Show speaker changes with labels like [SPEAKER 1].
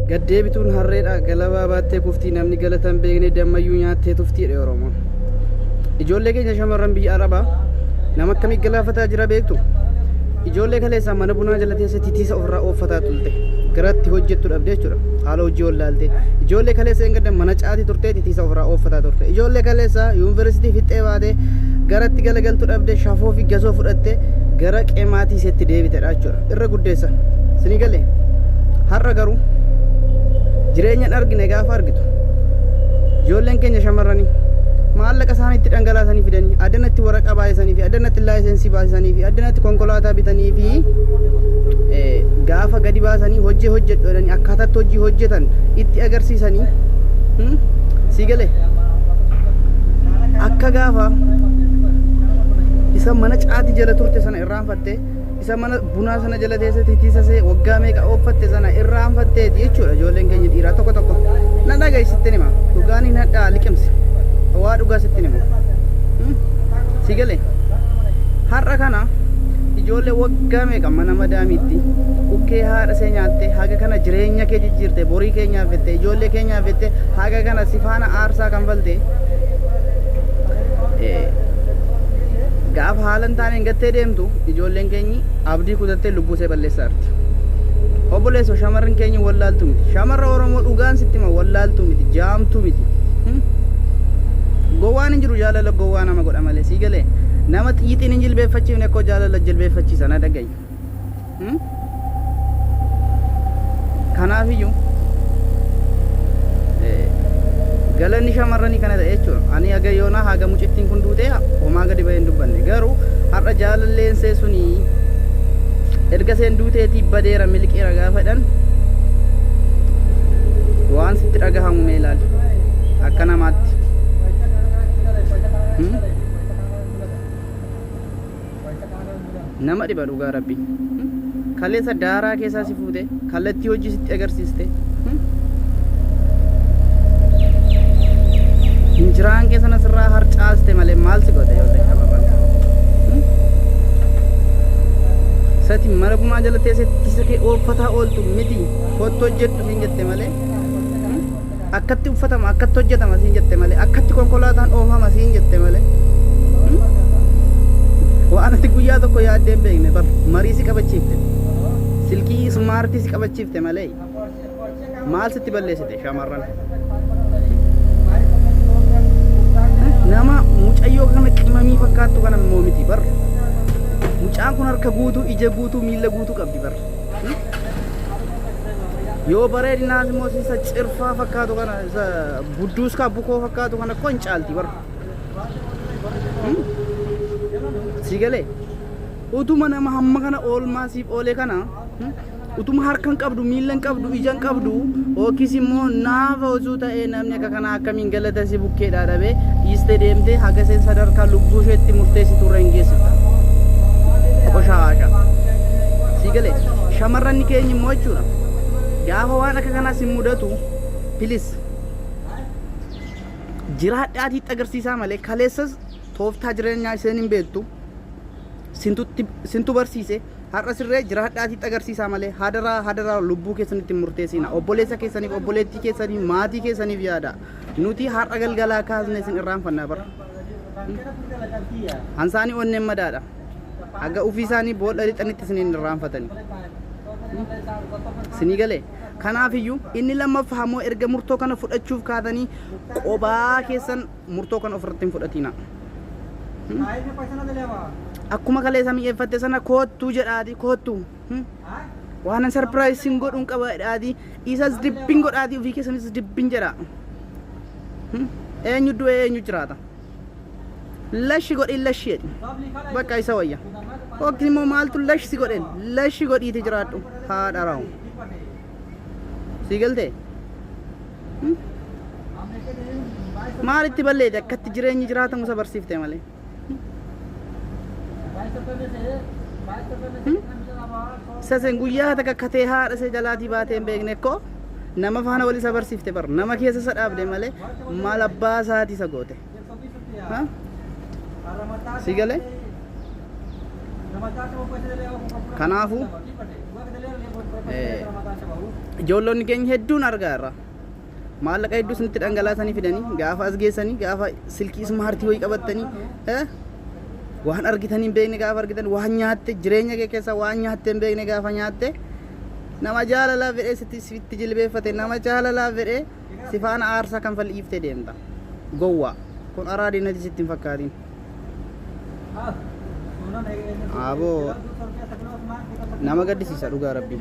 [SPEAKER 1] gaddeebituun harreedha galabaa baattee kuftii namni galatan beekne dammayyuu nyaattee tuftiidha Oromoon. Ijoollee keenya shamarran biyya Arabaa nama akkamii galaafataa jira beektu? Ijoollee kaleessaa mana bunaa jala teessee titiisa ofirraa ooffataa tulte garatti hojjettu dhabdee jechuudha. Haala hojii wallaaltee ijoollee kaleessa hin gaddan mana caatii turtee titiisa ofirraa ooffataa turte. Ijoollee kaleessaa yuunivarsiitii fixxee baatee garatti galagaltu dhabdee shafoo fi gasoo fudhattee gara qeemaatii iseetti deebitedha jechuudha. Irra guddeessa sinii galee har'a garuu jireenya argine gaafa argitu ijoolleen keenya shamarranii maallaqa isaaniitti dhangalaasanii fidanii addanatti waraqaa baay'isanii fi addanatti laayisensii baasisanii fi addanatti konkolaataa bitanii fi gaafa gadi baasanii hojii hojjedhanii akkaataatti hojii hojjetan itti agarsiisanii sii galee akka gaafa isa mana caatii jala turte sana irraanfattee isa mana bunaa sana jala teessee titiisa see waggaa meeqa ooffatte sana irraanfatteeti jechuudha. Ijoolleen keenya dhiiraa tokko tokko na dhagaisitti nima dhugaanii nadhaa liqimsi waa dhugaa sitti nima si galee har'a kana ijoollee waggaa meeqa mana madaamiitti bukkee haadha see nyaatte haga kana jireenya kee jijjiirte borii keenyaaf jette ijoollee keenyaaf jette haga kana sifaana aarsaa kan falte gaafa haalan taaneen gattee deemtu ijoolleen keenyi abdii kutattee lubbuu see balleessaarti. Obboleessoo shamarran keenya wallaaltu miti. Shamarra Oromoo dhugaan sitti hima wallaaltu miti jaamtu miti. Gowwaan hin jiru jaalala gowwaa nama godha malee sii galee nama xiyyitiin hin jilbeeffachiifne akkoo jaalala jilbeeffachiisa na dhagayi. Kanaafiyyuu galanni shamarranii kana ta'e jechuudha. Ani haga yoonaa haga mucittiin kun duutee homaa gadi bahee hin dubbanne garuu har'a jaalalleen see sunii erga seen duuteetii badeera miliqeera gaafadhan waan sitti dhagahamu mee ilaali akka namaatti. Nama dhiba dhugaa rabbi kaleessa daaraa keessaa si fuute kallattii hojii sitti agarsiiste hinjiraan keessa nasirraa harcaaste malee maal si godhe yoo ta'e shamarran sati mana bunaa jala teessee tisa kee ooffataa ooltu miti kottu hojjettu siin jette malee akkatti uffatama akkatti hojjetama siin jette malee akkatti konkolaataan oofama siin jette malee waan ati guyyaa tokko yaaddee hin beekne bar marii si qabachiifte silkii smaartii si qabachiifte malee maal sitti balleessite shamarran nama mucayyoo kana qimamii fakkaattu kana immoo miti bar mucaan kun harka guutuu ija guutuu miila guutuu qabdi bar yoo bareedinaas immoo isa cirfaa fakkaatu kana isa budduuskaa bukoo fakkaatu kana kon caalti bar si galee utuma nama hamma kana oolmaa siif oolee kana utuma harkan qabdu miilan qabdu ijan qabdu ookis immoo naafa osoo ta'ee namni akka kana akkamiin galata si bukkeedhaa dhabee dhiistee deemtee haga seen sadarkaa lubbuu isheetti murteessitu irra hin geessifta qoshaasha si galee shamarranni keenya immoo jechuudha gaafa waan akka kanaa si mudatu pilis jiraadhaatiitti agarsiisaa malee kaleessas tooftaa jireenyaa isheen hin beektu sintu barsiise har'a sirree jiraadhaatiitti agarsiisaa malee hadaraa lubbuu keessanitti murteessina obboleessa keessaniif obboleettii keessaniif maatii keessaniif yaada nuti har'a galgalaa kaasne isin irraanfannaa bara hansaanii onneen madaadha haga ufii isaanii boolla lixanitti isiniin irraanfatanii sinii galee kanaafiyyuu inni lammaffaa immoo erga murtoo kana fudhachuuf kaatanii qobaa keessan murtoo kana ofirratti hin fudhatina akkuma kaleessa mi'eeffatte sana koottuu jedhaati koottuu waan sarpiraayisin godhuun qaba jedhaati isas dibbin godhaati ofii keessanis dibbin jedha eenyu du'e eenyu jiraata lashi godhin lashi jedhi bakka isa wayya yookiin immoo maaltu lashi si godhen lashi godhiiti jiraadhu haadha raawu si galtee maalitti balleete akkatti jireenyi jiraatamu isa barsiifte malee sasen guyyaa takka katee haadha see jalaatii baatee hin beekne ko nama faana wal isa barsiifte bar nama keessa isa dhaabde malee maal abbaa isaati isa goote si galee kanaafu ijoollonni keenya hedduun argaa irra maallaqa hedduu isinitti dhangalaasanii fidanii gaafa as geessanii gaafa silkii ismaartii wayii qabattanii waan argitanii hin beekne gaafa argitan waan nyaatte jireenya kee keessa waan nyaatte hin beekne gaafa nyaatte nama jaalalaa fedhee sitti jilbeeffate nama jaalalaa fedhee si faana aarsaa kan fal'iiftee deemta gowwaa kun araadii nati sitti hin fakkaatin aboo nama gaddisiisa dhugaa rabbii